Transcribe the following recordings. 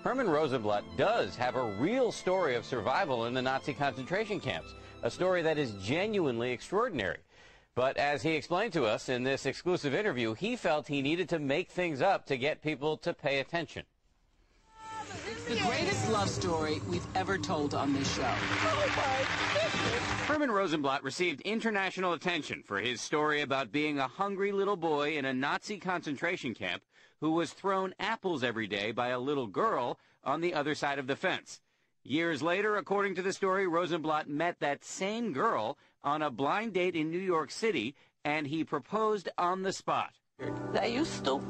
Hermann Rosenblatt does have a real story of survival in the Nazi concentration camps, a story that is genuinely extraordinary. But as he explained to us in this exclusive interview, he felt he needed to make things up to get people to pay attention. It's the greatest love story we've ever told on this show. Oh my goodness. Hermann Rosenblatt received international attention for his story about being a hungry little boy in a Nazi concentration camp who was thrown apples every day by a little girl on the other side of the fence. Years later, according to the story, Rosenblatt met that same girl on a blind date in New York City, and he proposed on the spot. I used to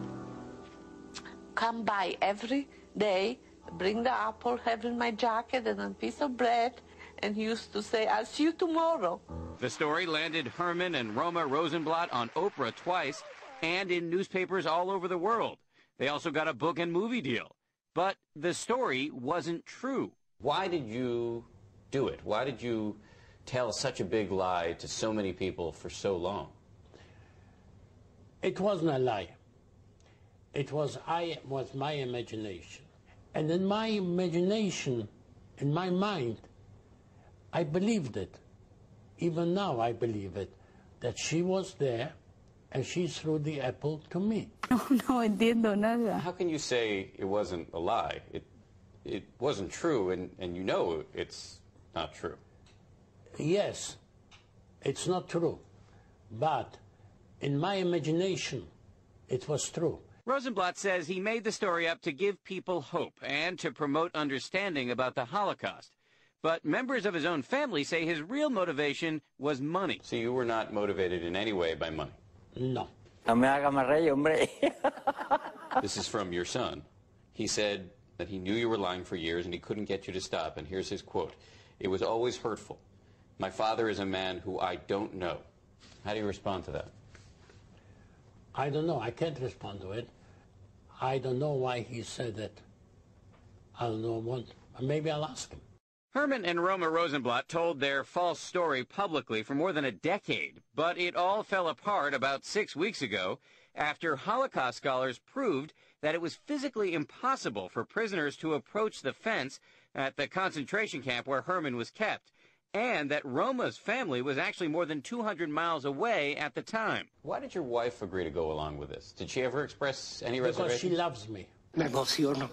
come by every day, bring the apple, have in my jacket and a piece of bread, and he used to say, "I'll see you tomorrow." The story landed Hermann and Roma Rosenblatt on Oprah twice and in newspapers all over the world. They also got a book and movie deal. But the story wasn't true. Why did you do it? Why did you tell such a big lie to so many people for so long? It wasn't a lie. It was my imagination. And in my imagination, in my mind, I believed it. Even now I believe it, that she was there and she threw the apple to me. No entiendo nada. How can you say it wasn't a lie? It wasn't true, and you know it's not true. Yes, it's not true. But in my imagination, it was true. Rosenblatt says he made the story up to give people hope and to promote understanding about the Holocaust. But members of his own family say his real motivation was money. So you were not motivated in any way by money? No. No me haga más rey, hombre. This is from your son. He said that he knew you were lying for years and he couldn't get you to stop. And here's his quote. "It was always hurtful. My father is a man who I don't know." How do you respond to that? I don't know. I can't respond to it. I don't know why he said it. I don't know what. Maybe I'll ask him. Hermann and Roma Rosenblatt told their false story publicly for more than a decade, but it all fell apart about 6 weeks ago after Holocaust scholars proved that it was physically impossible for prisoners to approach the fence at the concentration camp where Hermann was kept, and that Roma's family was actually more than 200 miles away at the time. Why did your wife agree to go along with this? Did she ever express any reservation? Because she loves me. Me emociono.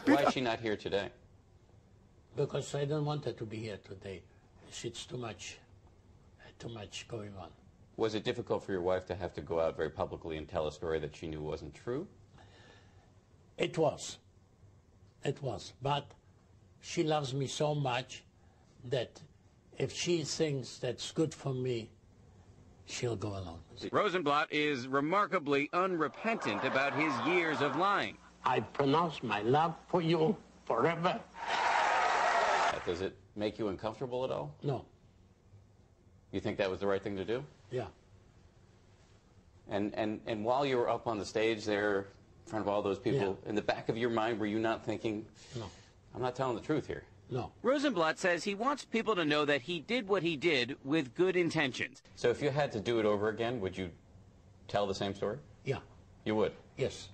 Why is she not here today? Because I don't want her to be here today. It's too much going on. Was it difficult for your wife to have to go out very publicly and tell a story that she knew wasn't true? It was. It was. But she loves me so much that if she thinks that's good for me, she'll go along with it. Rosenblatt is remarkably unrepentant about his years of lying. I pronounce my love for you forever. Does it make you uncomfortable at all? No. You think that was the right thing to do? Yeah. And while you were up on the stage there in front of all those people, in the back of your mind, were you not thinking, no, I'm not telling the truth here? No. Rosenblatt says he wants people to know that he did what he did with good intentions. So if you had to do it over again, would you tell the same story? Yeah. You would? Yes.